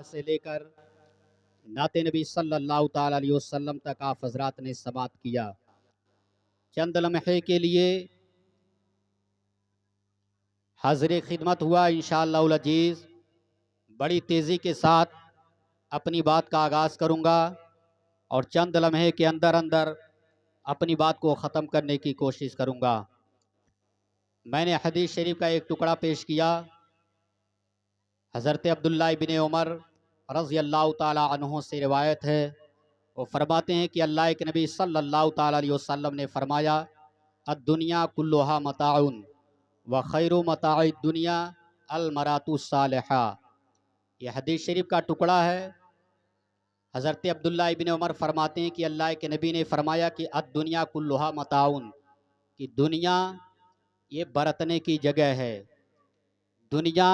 سے لے کر نعت نبی صلی اللہ تعالی علیہ وسلم تک آپ حضرات نے سماعت کیا۔ چند لمحے کے لیے حاضر خدمت ہوا انشاءاللہ العزیز۔ بڑی تیزی کے ساتھ اپنی بات کا آغاز کروں گا اور چند لمحے کے اندر اندر اپنی بات کو ختم کرنے کی کوشش کروں گا۔ میں نے حدیث شریف کا ایک ٹکڑا پیش کیا۔ حضرت عبداللہ ابن عمر رضی اللہ تعالی عنہ سے روایت ہے، وہ فرماتے ہیں کہ اللہ کے نبی صلی اللہ تعالی علیہ وسلم نے فرمایا الدنیا کلھا متاع وخیر متاع الدنیا المرأۃ الصالحہ۔ یہ حدیث شریف کا ٹکڑا ہے۔ حضرت عبداللہ ابن عمر فرماتے ہیں کہ اللہ کے نبی نے فرمایا کہ الدنیا کلھا متاع، کہ دنیا یہ برتنے کی جگہ ہے، دنیا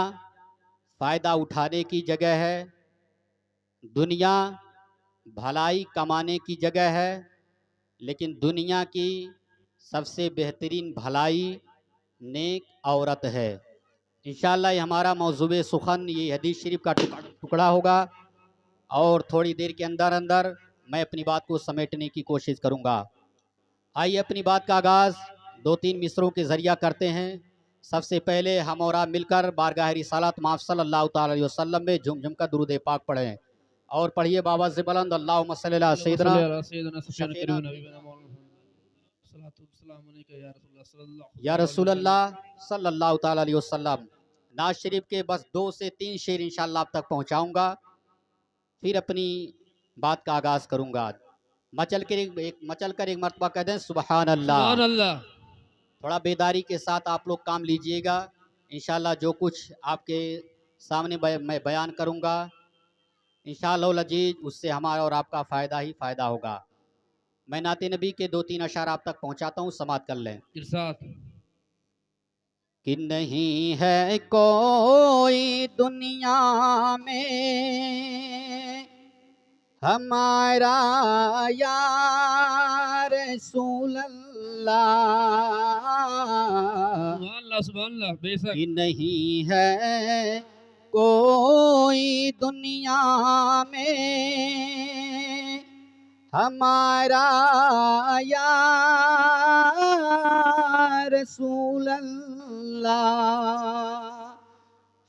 فائدہ اٹھانے کی جگہ ہے، دنیا بھلائی کمانے کی جگہ ہے، لیکن دنیا کی سب سے بہترین بھلائی نیک عورت ہے۔ انشاءاللہ یہ ہمارا موضوع سخن یہ حدیث شریف کا ٹکڑا ہوگا اور تھوڑی دیر کے اندر اندر میں اپنی بات کو سمیٹنے کی کوشش کروں گا۔ آئیے اپنی بات کا آغاز دو تین مصروں کے ذریعہ کرتے ہیں۔ سب سے پہلے ہم اور آپ مل کر بارگاہ رسالت مآب صلی اللہ تعالی علیہ وسلم میں جھم جھم کر درود پاک پڑھیں اور پڑھیے بآواز بلند اللہم صلی علی سیدنا یا رسول اللہ صلی اللہ تعالی علیہ وسلم۔ نعت شریف کے بس 2 سے 3 شعر انشاءاللہ آپ تک پہنچاؤں گا، پھر اپنی بات کا آغاز کروں گا۔ مچل کر ایک مرتبہ کہہ دیں سبحان اللہ۔ سبحان اللہ۔ تھوڑا بیداری کے ساتھ آپ لوگ کام لیجئے گا۔ انشاءاللہ جو کچھ آپ کے سامنے میں بیان کروں گا انشاءاللہ العزیز اس سے ہمارا اور آپ کا فائدہ ہی فائدہ ہوگا۔ میں نعت نبی کے 2-3 اشعار آپ تک پہنچاتا ہوں، سماعت کر لیں۔ ارشاد۔ کہ نہیں ہے کوئی دنیا میں ہمارا یا رسول اللہ، سبحان اللہ سبحان اللہ، بے شک۔ کہ نہیں ہے کوئی دنیا میں ہمارا یا رسول اللہ۔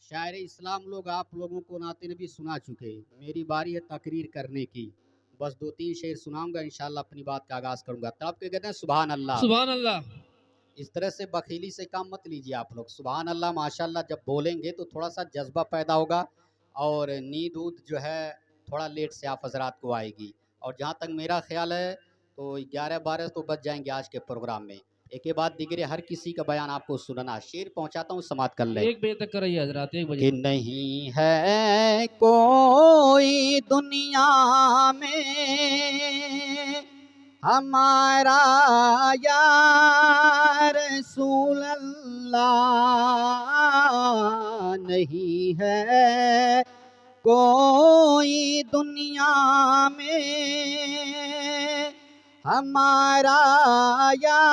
شاعر اسلام لوگ آپ لوگوں کو نعت نبی سنا چکے، میری باری ہے تقریر کرنے کی۔ بس 2-3 شعر سناؤں گا، انشاءاللہ اپنی بات کا آغاز کروں گا۔ تب کے کہتے ہیں سبحان اللہ۔ سبحان اللہ۔ اس طرح سے بخیلی سے کام مت لیجیے آپ لوگ۔ سبحان اللہ ماشاءاللہ جب بولیں گے تو تھوڑا سا جذبہ پیدا ہوگا اور نیند جو ہے تھوڑا لیٹ سے آپ حضرات کو آئے گی۔ اور جہاں تک میرا خیال ہے تو 11-12 تو بچ جائیں گے آج کے پروگرام میں۔ ایک کے بعد دیگرے ہر کسی کا بیان آپ کو سننا۔ شعر پہنچاتا ہوں، سماعت کر لیں۔ 1 بجے تک کرائیے حضرات، 1 بجے کہ تک۔ نہیں ہے کوئی دنیا میں ہمارا یا رسول اللہ، نہیں ہے کوئی دنیا میں ہمارا یا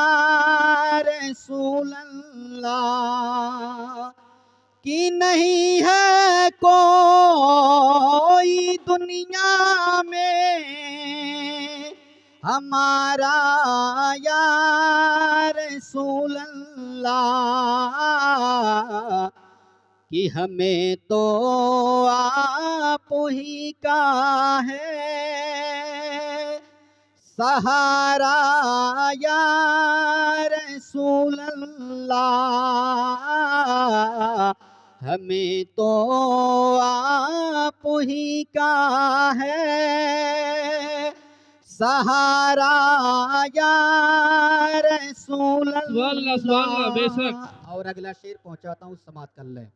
رسول اللہ، کہ نہیں ہے کوئی دنیا میں ہمارا یا رسول اللہ، کہ ہمیں تو آپ ہی کا ہے سہارا یا رسول اللہ، ہمیں تو آپ ہی کا ہے سہارا یا رسول سبحان اللہ سبحان اللہ، بے شک۔ اور اگلا شعر پہنچاتا ہوں، سماعت کر لیں۔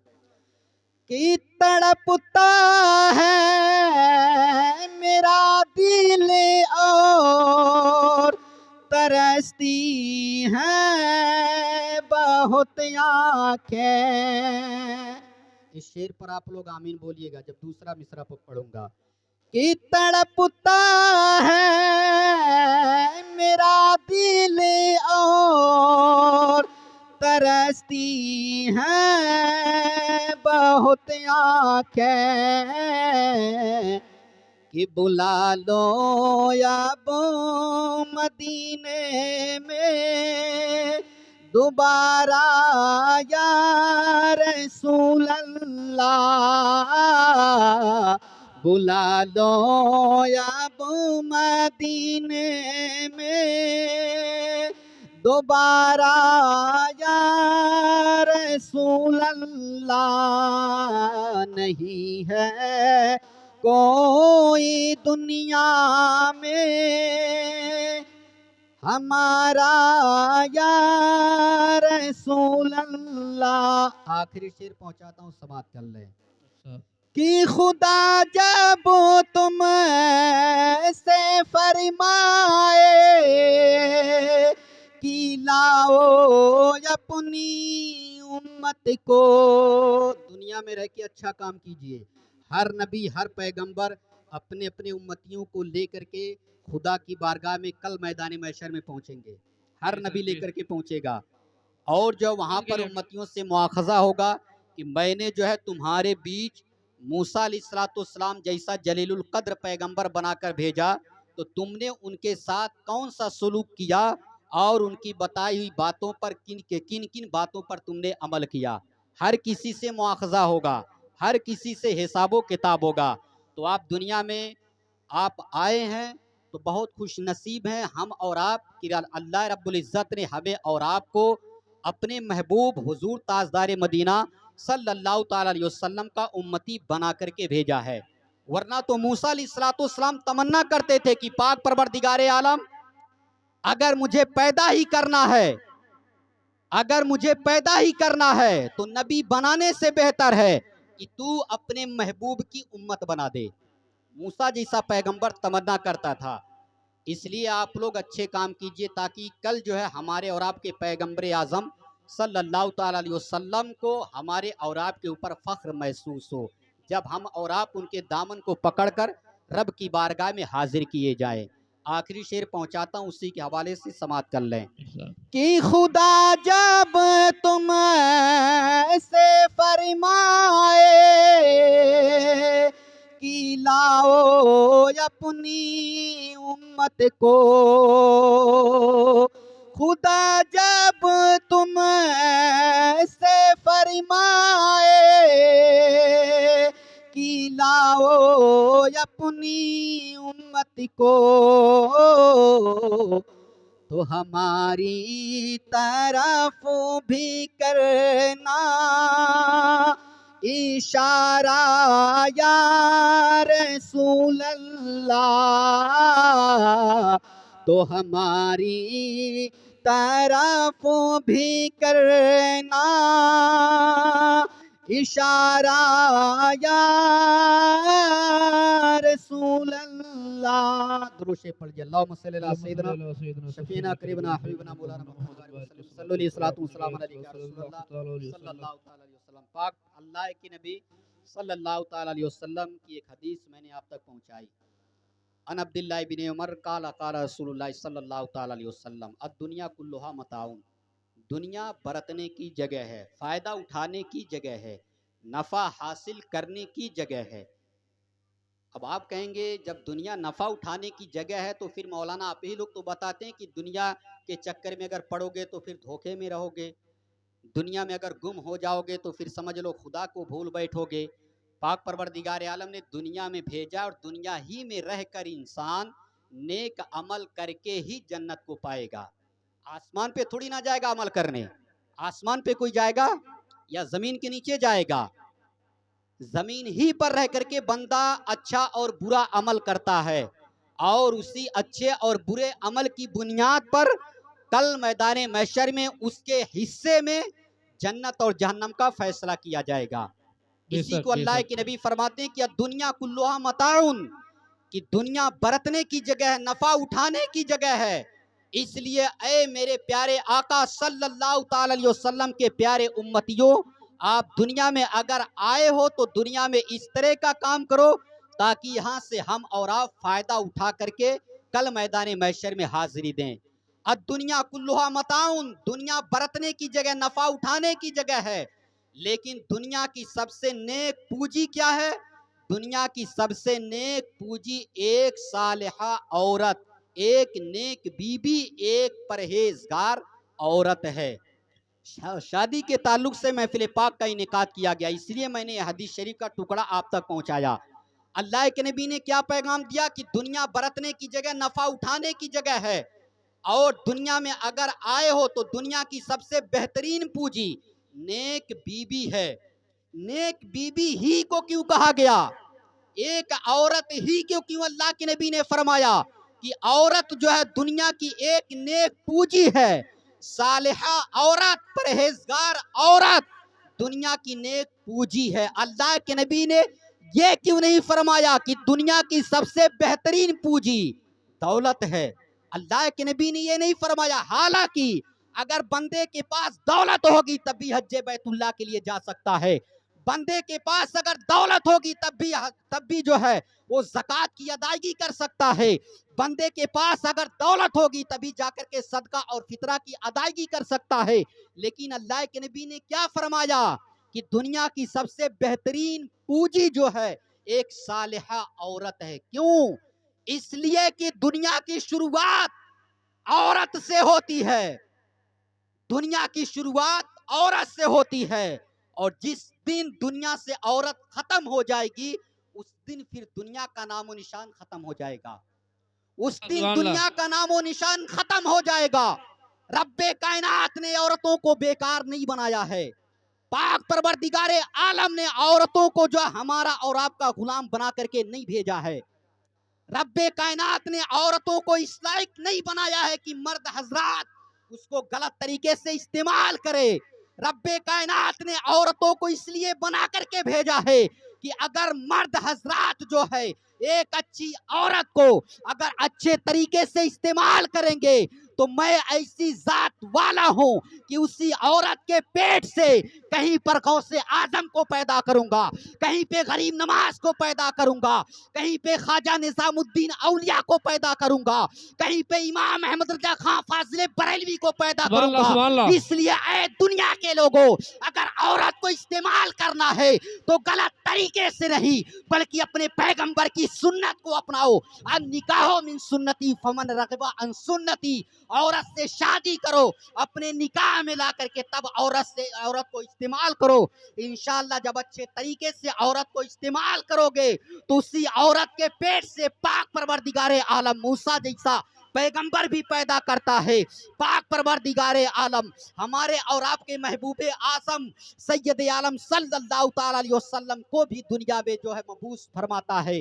کہ تڑپتا ہے میرا دل اور ترستی ہے بہت آنکھیں۔ اس شعر پر آپ لوگ آمین بولیے گا جب دوسرا مصرع پڑھوں گا۔ کہ تڑپتا ہے میرا دل اور ترستی ہیں بہت آنکھیں، کہ بلا لو یا بو مدینے میں دوبارہ یا رسول اللہ، بلا لو یا بو مدینے میں دوبارہ یا رسول اللہ، نہیں ہے کوئی دنیا میں ہمارا یا رسول اللہ۔ آخری شعر پہنچاتا ہوں، سماعت کر لیں کہ خدا جب تم سے فرمائے کہ لاؤ اپنی امت کو، دنیا میں رہ کے اچھا کام کیجئے۔ ہر نبی ہر پیغمبر اپنے اپنے امتیوں کو لے کر کے خدا کی بارگاہ میں کل میدان محشر میں پہنچیں گے، ہر نبی لے کر کے پہنچے گا، اور جو وہاں پر امتیوں سے مواخذہ ہوگا کہ میں نے جو ہے تمہارے بیچ موسیٰ علیہ السلام جیسا جلیل القدر پیغمبر بنا کر بھیجا، تو تم نے ان کے ساتھ کون سا سلوک کیا اور ان کی بتائی ہوئی باتوں پر کن باتوں پر تم نے عمل کیا۔ ہر کسی سے مواخذہ ہوگا، ہر کسی سے حساب و کتاب ہوگا۔ تو آپ دنیا میں آپ آئے ہیں تو بہت خوش نصیب ہیں ہم اور آپ کہ اللہ رب العزت نے ہمیں اور آپ کو اپنے محبوب حضور تاجدار مدینہ صلی اللہ تعالیٰ علیہ وسلم کا امتی بنا کر کے بھیجا ہے۔ ورنہ تو موسیٰ علیہ السلام تمنا کرتے تھے کہ پاک پروردگار عالم اگر مجھے پیدا ہی کرنا ہے تو نبی بنانے سے بہتر ہے کہ تو اپنے محبوب کی امت بنا دے۔ موسیٰ جیسا پیغمبر تمنا کرتا تھا۔ اس لیے آپ لوگ اچھے کام کیجئے تاکہ کل جو ہے ہمارے اور آپ کے پیغمبر اعظم صلی اللہ تعالیٰ علیہ وسلم کو ہمارے اور آپ کے اوپر فخر محسوس ہو جب ہم اور آپ ان کے دامن کو پکڑ کر رب کی بارگاہ میں حاضر کیے جائیں۔ آخری شعر پہنچاتا ہوں، اسی کے حوالے سے سماعت کر لیں کہ خدا جب تم سے فرمائے کہ لاؤ اپنی امت کو، خدا جب تم سے فرمائے کہ لاؤ اپنی امت کو، تو ہماری طرف بھی کرنا اشارہ یا رسول اللہ، تو ہماری طرف بھی کرنا اشارہ یا رسول اللہ۔ درود شریف پڑھ لیجیے، اللہم صلی اللہ سیدنا شفینا قریبنا حبیبنا مولانا محمد صلی اللہ علیہ وسلم علیہ رسول اللہ صلی اللہ تعالیٰ علیہ وسلم۔ پاک اللہ کی نبی صلی اللہ تعالیٰ علیہ وسلم کی ایک حدیث میں نے آپ تک پہنچائی۔ ان عبداللہ بن عمر قال قال رسول اللہ صلی اللہ تعالیٰ علیہ وسلم الدنیا کلھا متاع، دنیا برتنے کی جگہ ہے، فائدہ اٹھانے کی جگہ ہے، نفع حاصل کرنے کی جگہ ہے۔ اب آپ کہیں گے جب دنیا نفع اٹھانے کی جگہ ہے تو پھر مولانا آپ ہی لوگ تو بتاتے ہیں کہ دنیا کے چکر میں اگر پڑو گے تو پھر دھوکے میں رہو گے، دنیا میں اگر گم ہو جاؤ گے تو پھر سمجھ لو خدا کو بھول بیٹھو گے۔ پاک پروردگار عالم نے دنیا میں بھیجا اور دنیا ہی میں رہ کر انسان نیک عمل کر کے ہی جنت کو پائے گا۔ آسمان پہ تھوڑی نہ جائے گا عمل کرنے، آسمان پہ کوئی جائے گا یا زمین کے نیچے جائے گا؟ زمین ہی پر رہ کر کے بندہ اچھا اور برا عمل کرتا ہے، اور اسی اچھے اور برے عمل کی بنیاد پر کل میدان محشر میں اس کے حصے میں جنت اور جہنم کا فیصلہ کیا جائے گا۔ اسی کو اللہ کے نبی فرماتے ہیں کہ دنیا کلھا متاع، کہ دنیا برتنے کی جگہ ہے، نفع اٹھانے کی جگہ ہے۔ اس لیے اے میرے پیارے آقا صلی اللہ تعالی علیہ وسلم کے پیارے امتیوں، آپ دنیا میں اگر آئے ہو تو دنیا میں اس طرح کا کام کرو تاکہ یہاں سے ہم اور آپ فائدہ اٹھا کر کے کل میدان محشر میں حاضری دیں۔ الدنیا کلھا متاع، دنیا برتنے کی جگہ، نفع اٹھانے کی جگہ ہے، لیکن دنیا کی سب سے نیک پونجی کیا ہے؟ دنیا کی سب سے نیک پوجی ایک صالحہ عورت، ایک نیک بیوی، ایک پرہیزگار عورت ہے۔ شادی کے تعلق سے محفل پاک کا انعقاد کیا گیا، اس لیے میں نے یہ حدیث شریف کا ٹکڑا آپ تک پہنچایا۔ اللہ کے نبی نے کیا پیغام دیا کہ دنیا برتنے کی جگہ نفع اٹھانے کی جگہ ہے، اور دنیا میں اگر آئے ہو تو دنیا کی سب سے بہترین پوجی نیک بیوی ہے۔ نیک بیوی ہی کو کیوں کہا گیا؟ ایک عورت ہی کیوں اللہ کے نبی نے فرمایا کہ عورت جو ہے دنیا کی ایک نیک پوجی ہے، صالحہ عورت، پرہیزگار عورت دنیا کی نیک پوجی ہے۔ اللہ کے نبی نے یہ کیوں نہیں فرمایا کہ دنیا کی سب سے بہترین پوجی دولت ہے؟ اللہ کے نبی نے یہ نہیں فرمایا۔ حالانکہ اگر بندے کے پاس دولت ہوگی تب بھی حج بیت اللہ کے لیے جا سکتا ہے، بندے کے پاس اگر دولت ہوگی تب بھی جو ہے وہ زکوٰۃ کی ادائیگی کر سکتا ہے، بندے کے پاس اگر دولت ہوگی تبھی جا کر کے صدقہ اور فطرہ کی ادائیگی کر سکتا ہے۔ لیکن اللہ کے نبی نے کیا فرمایا کہ دنیا کی سب سے بہترین پوجی جو ہے ایک صالحہ عورت ہے۔ کیوں؟ اس لیے کہ دنیا کی شروعات عورت سے ہوتی ہے، دنیا کی شروعات عورت سے ہوتی ہے، اور جس دن دنیا سے عورت ختم ہو جائے گی اس دن پھر دنیا کا نام و نشان ختم ہو جائے گا، اس دن سبحان اللہ۔ دنیا کا نام و نشان ختم ہو جائے گا۔ رب کائنات نے عورتوں کو بیکار نہیں بنایا ہے، پاک پروردگار عالم نے عورتوں کو جو ہمارا اور آپ کا غلام بنا کر کے نہیں بھیجا ہے۔ رب کائنات نے عورتوں کو اس لائق نہیں بنایا ہے کہ مرد حضرات اس کو غلط طریقے سے استعمال کرے۔ رب کائنات نے عورتوں کو اس لیے بنا کر کے بھیجا ہے کہ اگر مرد حضرات جو ہے ایک اچھی عورت کو اگر اچھے طریقے سے استعمال کریں گے تو میں ایسی ذات والا ہوں کہ اسی عورت کے پیٹ سے کہیں پر غوث اعظم کو پیدا کروں گا، کہیں پہ غریب نواز کو پیدا کروں گا، کہیں پہ خواجہ نظام الدین اولیاء کو پیدا کروں گا، کہیں پہ امام احمد رضا خان فاضل بریلوی کو پیدا سبحان کروں اللہ، گا۔ سبحان اللہ۔ اس لیے اے دنیا کے لوگوں، اگر عورت کو استعمال کرنا ہے تو غلط طریقے سے نہیں بلکہ اپنے پیغمبر کی سنت کو اپناؤ۔ النکاح من سنتی فمن رغب عن سنتی، عورت سے شادی کرو، اپنے نکاح میں لا کر کے تب عورت کو استعمال کرو۔ انشاءاللہ جب اچھے طریقے سے عورت کو استعمال کرو گے تو اسی عورت کے پیٹ سے پاک پروردگار عالم موسیٰ جیسا پیغمبر بھی پیدا کرتا ہے۔ پاک پروردگار عالم ہمارے اور آپ کے محبوب اعظم سید عالم صلی اللہ تعالی علیہ وسلم کو بھی دنیا میں جو ہے مبعوث فرماتا ہے۔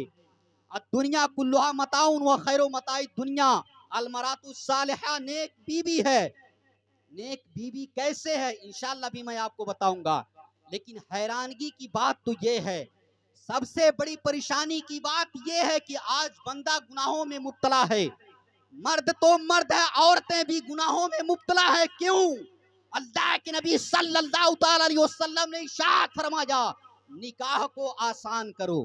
الدنیا کلھا متاع و خیر متاع الدنیا المرأۃ الصالحہ، نیک بیوی ہے۔ نیک بیوی کیسے ہے انشاءاللہ بھی میں آپ کو بتاؤں گا، لیکن حیرانگی کی بات تو یہ ہے، سب سے بڑی پریشانی کی بات یہ ہے کہ آج بندہ گناہوں میں مبتلا ہے، مرد تو مرد ہے، عورتیں بھی گناہوں میں مبتلا ہے۔ کیوں؟ اللہ کے نبی صلی اللہ تعالی علیہ وسلم نے ارشاد فرمایا نکاح کو آسان کرو،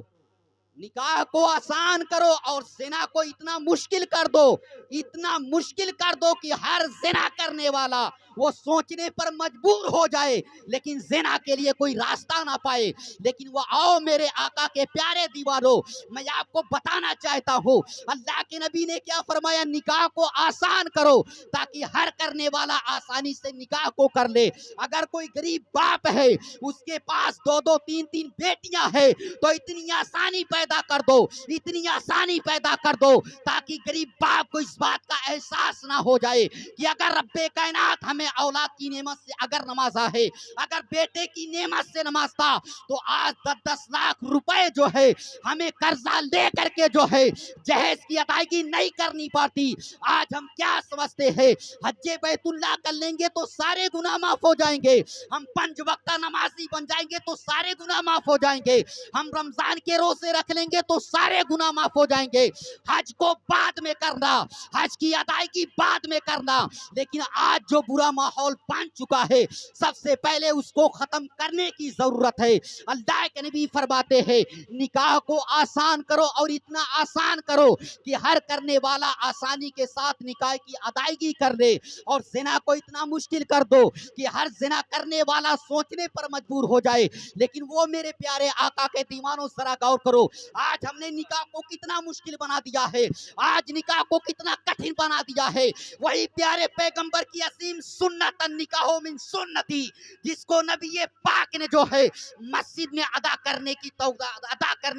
نکاح کو آسان کرو اور زنا کو اتنا مشکل کر دو، اتنا مشکل کر دو کہ ہر زنا کرنے والا وہ سوچنے پر مجبور ہو جائے لیکن زنا کے لیے کوئی راستہ نہ پائے۔ لیکن وہ آؤ میرے آقا کے پیارے دیوانوں، میں آپ کو بتانا چاہتا ہوں اللہ کے نبی نے کیا فرمایا، نکاح کو آسان کرو تاکہ ہر کرنے والا آسانی سے نکاح کو کر لے۔ اگر کوئی غریب باپ ہے اس کے پاس دو دو تین تین بیٹیاں ہیں تو اتنی آسانی پیدا کر دو، اتنی آسانی پیدا کر دو تاکہ غریب باپ کو اس بات کا احساس نہ ہو جائے کہ اگر رب کائنات ہمیں اولاد کی نعمت سے اگر نوازا ہے، اگر بیٹے کی نعمت سے نوازتا تو آج 10 لاکھ روپے جو ہے ہمیں قرضہ لے کر کے جو ہے جہیز کی ادائیگی نہیں کرنی پڑتی۔ آج ہم کیا سمجھتے ہیں، حج بیت اللہ کر لیں گے تو سارے گناہ معاف ہو جائیں گے، ہم 5 وقتہ نمازی بن جائیں گے تو سارے گناہ معاف ہو جائیں گے، ہم رمضان کے روزے رکھ لیں گے تو سارے گناہ معاف ہو جائیں گے، حج کو بعد میں کرنا، حج کی ادائیگی بعد میں کرنا۔ لیکن آج جو برا گندا ماحول بن چکا ہے، سب سے پہلے اس کو ختم کرنے کی ضرورت ہے۔ اللہ کے نبی فرماتے ہیں نکاح کو آسان کرو اور اتنا آسان کرو کہ ہر کرنے والا آسانی کے ساتھ نکاح کی ادائیگی کر لے، اور زنا کو اتنا مشکل کر دو کہ ہر زنا کرنے والا سوچنے پر مجبور ہو جائے۔ لیکن وہ میرے پیارے آقا کے دیوانوں ذرا غور کرو، آج ہم نے نکاح کو کتنا مشکل بنا دیا ہے، آج نکاح کو کتنا کٹھن بنا دیا ہے۔ وہی پیارے پیغمبر کی عظیم سنت النکاح من سنتی، جس کو نبی پاک نے جو ہے مسجد میں ادا کرنے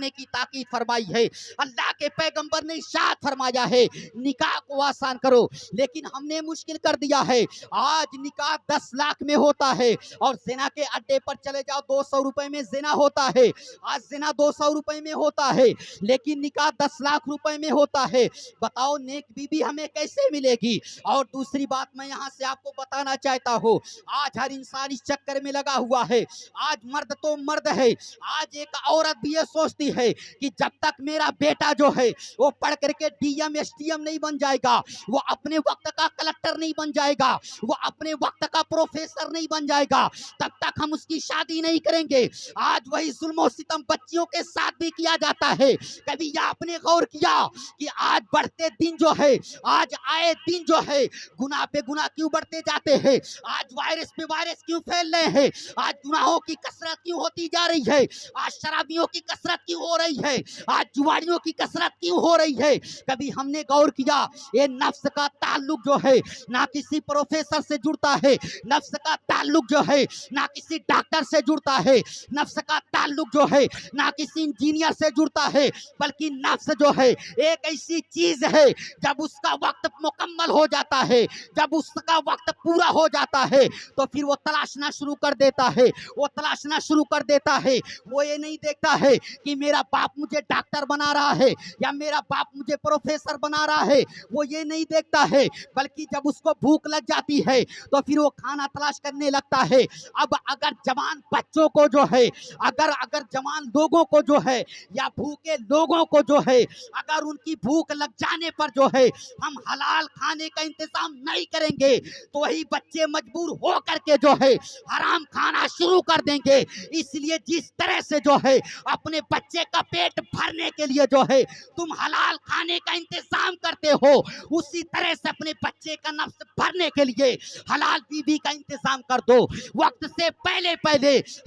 کی تاکید فرمائی ہے۔ اللہ کے پیغمبر نے ارشاد فرمایا ہے نکاح کو آسان کرو، لیکن ہم نے مشکل کر دیا ہے۔ آج نکاح 10 لاکھ میں ہوتا ہے، اور زنا کے اڈے پر چلے جاؤ 200 روپے میں زنا ہوتا ہے۔ آج زنا 200 روپے میں ہوتا ہے، لیکن نکاح 10 لاکھ روپے میں ہوتا ہے۔ بتاؤ نیک بیوی ہمیں کیسے ملے گی؟ اور دوسری بات میں یہاں سے آپ کو بتانا چاہتا ہوں، آج ہر انسان اس چکر میں لگا ہوا ہے۔ آج مرد تو مرد ہے، آج ایک عورت بھی یہ سوچتی ہے کہ جب تک میرا بیٹا جو ہے وہ پڑھ کر کے D M S T M نہیں بن جائے گا، وہ اپنے وقت کا کلکٹر نہیں بن جائے گا، وہ اپنے وقت کا پروفیسر نہیں بن جائے گا، تب تک ہم اس کی شادی نہیں کریں گے۔ آج وہی ظلم و ستم بچیوں کے ساتھ بھی کیا جاتا ہے۔ کبھی یہ آپ نے غور کیا کہ آج بڑھتے دن جو ہے، آج آئے دن جو ہے گناہ پہ گناہ کیوں بڑھتے جاتے ہیں؟ آج وائرس پہ وائرس کیوں پھیل رہے ہیں؟ آج گناہوں کی کثرت کیوں ہوتی جا رہی ہے؟ آج شرابیوں کی کثرت کیوں ہو رہی ہے؟ آج جواریوں کی کثرت کیوں ہو رہی ہے؟ کبھی ہم نے غور کیا یہ نفس کا تعلق جو ہے نہ کسی پروفیسر سے جڑتا ہے، نفس کا تعلق جو ہے نہ کسی ڈاکٹر سے جڑتا ہے، نفس کا تعلق جو ہے نہ کسی انجینئر سے جڑتا ہے، بلکہ نفس جو ہے ایک ایسی چیز ہے جب اس کا وقت مکمل ہو جاتا ہے، جب اس کا وقت پورا ہو جاتا ہے تو پھر وہ تلاشنا شروع کر دیتا ہے، وہ تلاشنا شروع کر دیتا ہے۔ وہ یہ نہیں دیکھتا ہے کہ میرا باپ مجھے ڈاکٹر بنا رہا ہے یا میرا باپ مجھے پروفیسر بنا رہا ہے، وہ یہ نہیں دیکھتا ہے، بلکہ جب اس کو بھوک لگ جاتی ہے تو پھر وہ کھانا تلاش کرنے لگتا ہے۔ اب اگر جوان بچوں کو جو ہے، اگر جوان لوگوں کو جو ہے یا بھوکے لوگوں کو جو ہے، اگر ان کی بھوک لگ جانے پر جو ہے ہم حلال کھانے کا انتظام نہیں کریں گے تو وہی بچے مجبور ہو کر کے جو ہے حرام کھانا شروع کر دیں گے۔ اس لیے جس طرح سے جو ہے اپنے بچے کا پیٹ بھرنے کے لیے جو ہے تم حلال کھانے کا انتظام کرتے ہو، اسی طرح سے اپنے بچے کا نفس بھرنے کے لیے حلال بیوی کا انتظام کر دو۔ وقت سے پہلے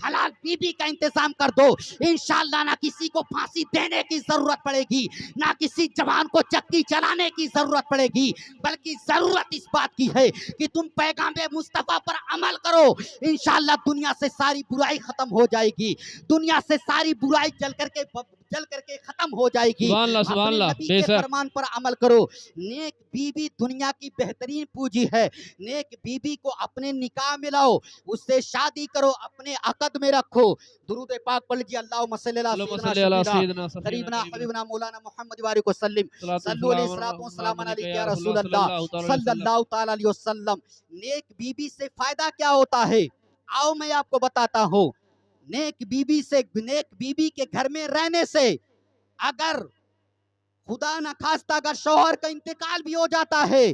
حلال بیوی کا انتظام کر دو، انشاءاللہ نہ کسی کو پھانسی دینے کی ضرورت پڑے گی، نہ کسی جوان کو چکی چلانے کی ضرورت پڑے گی، بلکہ ضرورت اس بات کی ہے کہ تم پیغام مصطفیٰ پر عمل کرو۔ انشاءاللہ دنیا سے ساری برائی ختم ہو جائے گی، دنیا سے ساری برائی جل کر کے ختم ہو جائے گی۔ سبحان اللہ، سبحان اپنے اللہ، نبی بے کے شک۔ فرمان پر عمل کرو۔ نیک بیوی دنیا کی بہترین پونجی ہے، نیک بیوی کو اپنے نکاح میں لاؤ، اس سے شادی کرو، اپنے عقد میں رکھو۔ درود پاک پڑھ لیجیے، اللہم صلی علی اللہم سیدنا صلی علی شفیعنا سیدنا صفینا قریبنا قریبنا حبیبنا مولانا محمد وبارک وسلم، صلو علیہ الصلوۃ والسلام علیک یا رسول اللہ صلی اللہ تعالی علیہ وسلم۔ نیک بیوی سے فائدہ کیا ہوتا ہے؟ آؤ میں آپ کو بتاتا ہوں۔ نیک بیوی کے گھر میں رہنے سے اگر خدا نہ خواستہ اگر شوہر کا انتقال بھی ہو جاتا ہے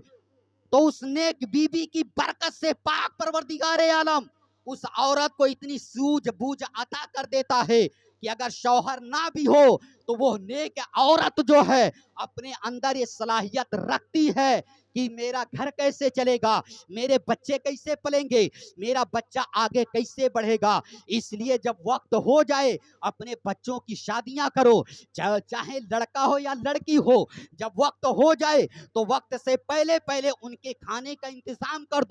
تو اس نیک بیوی کی برکت سے پاک پروردگار عالم اس عورت کو اتنی سوجھ بوجھ عطا کر دیتا ہے کہ اگر شوہر نہ بھی ہو تو وہ نیک عورت جو ہے اپنے اندر یہ صلاحیت رکھتی ہے کہ میرا گھر کیسے چلے گا، میرے بچے کیسے پلیں گے، میرا بچہ آگے کیسے بڑھے گا۔ اس لیے جب وقت ہو جائے اپنے بچوں کی شادیاں کرو، چاہے لڑکا ہو یا لڑکی ہو، جب وقت ہو جائے تو وقت سے پہلے ان کے کھانے کا انتظام کر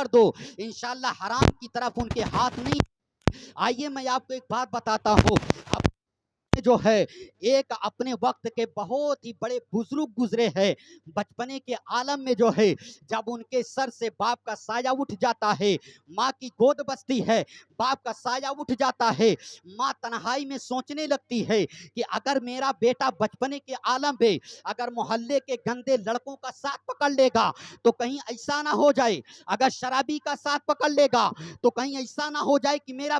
دو، انشاءاللہ حرام کی طرف ان کے ہاتھ نہیں۔ آئیے میں آپ کو ایک بات بتاتا ہوں، جو ہے ایک اپنے وقت کے بہت ہی بڑے بزرگ گزرے ہیں، بچپنے کے عالم میں جو ہے جب ان کے سر سے باپ کا سایہ اٹھ جاتا ہے، ماں کی گود بستی ہے، باپ کا سایہ اٹھ جاتا ہے، ماں تنہائی میں سوچنے لگتی ہے کہ اگر میرا بیٹا بچپنے کے عالم میں اگر محلے کے گندے لڑکوں کا ساتھ پکڑ لے گا تو کہیں ایسا نہ ہو جائے، اگر شرابی کا ساتھ پکڑ لے گا تو کہیں ایسا نہ ہو جائے کہ میرا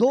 2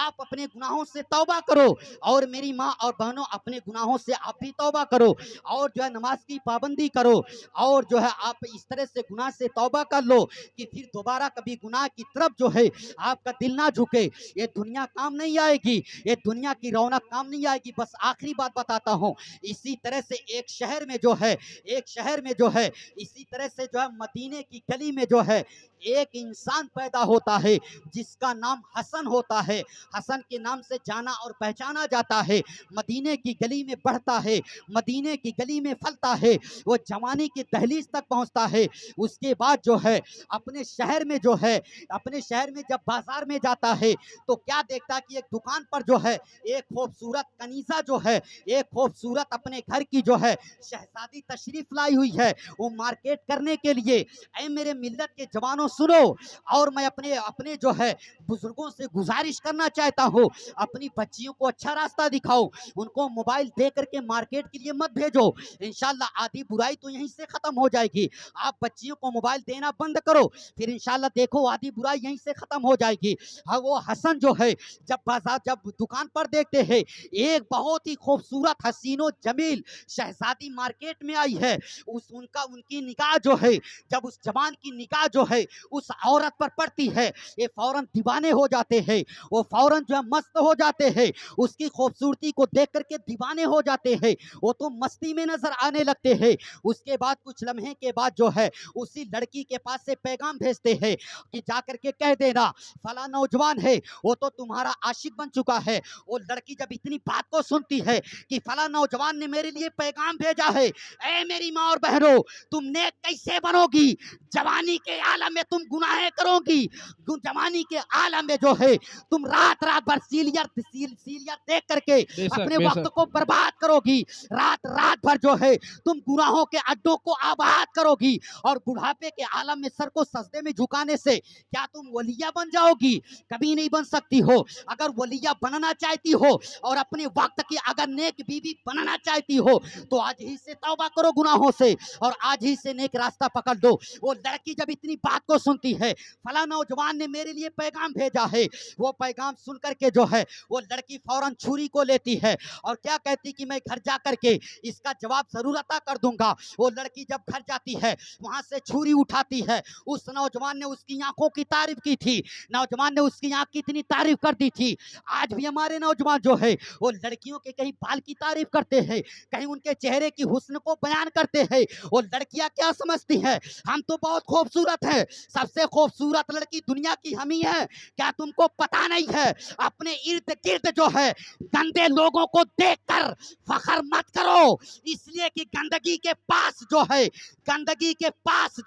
آپ اپنے گناہوں سے توبہ کرو, اور میری ماں اور بہنوں اپنے گناہوں سے آپ بھی توبہ کرو, اور جو ہے نماز کی پابندی کرو, اور جو ہے آپ اس طرح سے گناہ سے توبہ کر لو کہ پھر دوبارہ کبھی گناہ کی طرف جو ہے آپ کا دل نہ جھکے. یہ دنیا کام نہیں آئے گی, یہ دنیا کی رونق کام نہیں آئے گی. بس آخری بات بتاتا ہوں, اسی طرح سے ایک شہر میں جو ہے اسی طرح سے جو ہے مدینے کی گلی میں جو ہے ایک انسان پیدا ہوتا ہے جس کا نام حسن ہوتا ہے. حسن کے نام سے جانا اور پہچانا جاتا ہے. مدینے کی گلی میں بڑھتا ہے, مدینے کی گلی میں پھلتا ہے, وہ جوانی کی دہلیز تک پہنچتا ہے. اس کے بعد جو ہے اپنے شہر میں جب بازار میں جاتا ہے تو کیا دیکھتا کہ ایک دکان پر جو ہے ایک خوبصورت کنیزہ جو ہے, ایک خوبصورت اپنے گھر کی جو ہے شہزادی تشریف لائی ہوئی ہے وہ مارکیٹ کرنے کے لیے. اے میرے ملت کے جوانوں سنو, اور میں اپنے جو ہے بزرگوں سے گزارش کرنا چاہتا ہوں, اپنی بچیوں کو اچھا راستہ دکھاؤ, ان کو موبائل دے کر کے مارکیٹ کے لیے مت بھیجو. انشاءاللہ آدھی برائی تو یہیں سے ختم ہو جائے گی. آپ بچیوں کو موبائل دینا بند کرو, پھر انشاءاللہ دیکھو آدھی برائی یہیں سے ختم ہو جائے گی. ہاں, وہ حسن جو ہے جب دکان پر دیکھتے ہیں ایک بہت ہی خوبصورت حسین و جمیل شہزادی مارکیٹ میں آئی ہے, ان کی نگاہ جو ہے, جب اس جوان کی نگاہ جو ہے اس عورت پر پڑتی ہے, یہ فوراً دیوانے ہو جاتے ہیں, وہ فوراً جو ہے مست ہو جاتے ہیں, اس کی خوبصورتی کو دیکھ کر کے دیوانے ہو جاتے ہیں, وہ تو مستی میں نظر آنے لگتے ہیں. اس کے بعد کچھ لمحے کے بعد جو ہے اسی لڑکی کے پاس سے پیغام بھیجتے ہیں کہ جا کر کے کہہ دینا فلاں نوجوان ہے وہ تو تمہارا عاشق بن چکا ہے. وہ لڑکی جب اتنی بات کو سنتی ہے کہ فلاں نوجوان نے میرے لیے پیغام بھیجا ہے, اے میری ماں اور بہنوں, تم نیک کیسے بنو گی؟ جوانی کے عالم میں تم گناہیں کرو گی, جوانی کے عالم میں جو ہے تم رات بھر سیریل دیکھ کر کے بے شک اپنے بے وقت شک کو برباد کرو گی, رات بھر جو ہے تم گناہوں کے اڈوں کو آباد کرو گی, اور بڑھاپے کے عالم میں سر کو سجدے میں جھکانے سے کیا تم ولیہ بن جاؤ گی؟ کبھی نہیں بن سکتی ہو. اگر ولیہ بننا چاہتی ہو اور اپنے وقت کی اگر نیک بیوی بننا چاہتی ہو تو آج ہی سے توبہ کرو گناہوں سے, اور آج ہی سے نیک راستہ پکڑ دو. وہ لڑکی جب اتنی بات کو سنتی ہے, فلاں نوجوان نے میرے لیے پیغام بھیجا ہے, وہ پیغام سن کر کے جو ہے وہ لڑکی فوراً چھری کو لیتی ہے اور کیا کہتی کہ میں گھر جا کر کے اس کا جواب ضرور عطا کر دوں گا. وہ لڑکی جب گھر جاتی ہے وہاں سے چھری اٹھاتی ہے. اس نوجوان نے اس کی آنکھوں کی تعریف کی تھی, نوجوان نے اس کی آنکھ کی اتنی تعریف کر دی تھی. آج بھی ہمارے نوجوان جو ہے وہ لڑکیوں کے کہیں بال کی تعریف کرتے ہیں, کہیں ان کے چہرے کی حسن کو بیان کرتے ہیں. وہ لڑکیاں کیا سمجھتی ہیں, ہم تو بہت خوبصورت ہیں, سب سے خوبصورت لڑکی دنیا کی ہم ہی ہے. کیا تم کو پتا نہیں ہے؟ اپنے ارد گرد جو ہے گندے لوگوں کو دیکھ کر فخر مت کرو, اس لیے کہ گندگی کے پاس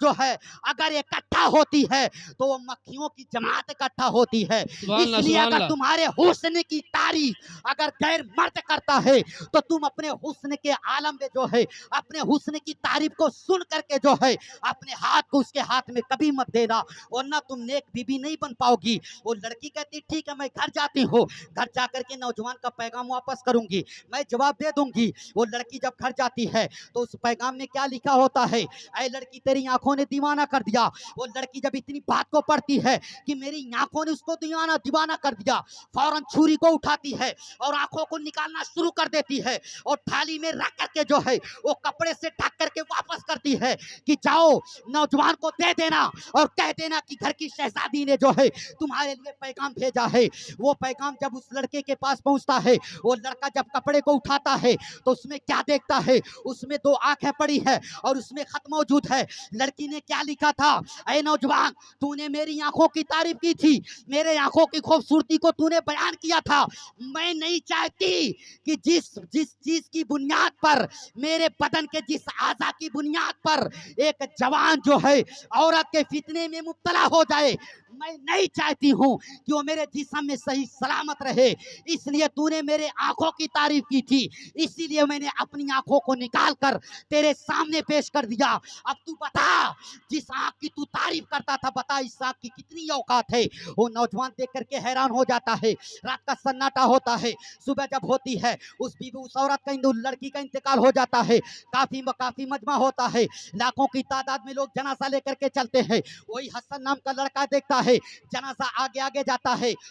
جو ہے اگر اکٹھا ہوتی ہے تو وہ مکھیوں کی جماعت اکٹھا ہوتی ہے. سبحان اس اللہ لیے سبحان اگر اللہ. تمہارے حسن کی تعریف اگر غیر مرد کرتا ہے تو تم اپنے حسن کے عالم میں جو ہے اپنے حسن کی تعریف کو سن کر کے جو ہے اپنے ہاتھ کو اس کے ہاتھ میں کبھی مت دینا, ورنہ تم نیک بیوی نہیں بن پاؤ گی. وہ لڑکی کہتی ٹھیک ہے میں گھر جاتی ہوں, گھر جا کر کے نوجوان کا پیغام واپس کروں گی, میں جواب دے دوں گی. وہ لڑکی جب گھر جاتی ہے تو اس پیغام میں کیا لکھا ہوتا ہے, اے لڑکی تیری آنکھوں نے دیوانہ کر دیا. وہ لڑکی جب اتنی بات کو پڑھتی ہے کہ میری آنکھوں نے اس کو دیوانہ کر دیا, فوراً چھری کو اٹھاتی ہے اور آنکھوں کو نکالنا شروع کر دیتی ہے, اور تھالی میں رکھ کر کے جو ہے وہ کپڑے سے ڈھک کر کے واپس کرتی ہے کہ جاؤ نوجوان کو دے دینا اور کہہ دینا کہ گھر کی شہزادی نے جو ہے تمہارے لیے پیغام بھیجا ہے. وہ پیغام جب اس لڑکے کے پاس پہنچتا ہے, وہ لڑکا جب کپڑے کو اٹھاتا ہے تو اس میں کیا دیکھتا ہے, اس میں 2 آنکھیں پڑی ہے اور اس میں خط موجود ہے. لڑکی نے کیا لکھا تھا, اے نوجوان تو نے میری آنکھوں کی تعریف کی تھی, میرے آنکھوں کی خوبصورتی کو تو نے بیان کیا تھا, میں نہیں چاہتی کہ جس چیز کی بنیاد پر, میرے بدن کے جس اعضاء کی بنیاد پر ایک جوان جو ہے عورت کے فتنے میں مبتلا ہو جائے, میں نہیں چاہتی ہوں کہ وہ میرے جسم میں صحیح سلامت رہے. اس لیے تو نے میرے آنکھوں کی تعریف کی تھی, اسی لیے میں نے اپنی آنکھوں کو نکال کر تیرے سامنے پیش کر دیا. اب تو بتا جس آنکھ کی تو تعریف کرتا تھا, بتا اس آنکھ کی کتنی اوقات ہے. وہ نوجوان دیکھ کر کے حیران ہو جاتا ہے. رات کا سناٹا ہوتا ہے, صبح جب ہوتی ہے اس عورت کا لڑکی کا انتقال ہو جاتا ہے. کافی مجمع ہوتا ہے, لاکھوں کی تعداد میں لوگ جنازہ لے کر کے چلتے ہیں. وہی حسن نام کا لڑکا دیکھتا ہے جنازہ آگے جاتا ہے,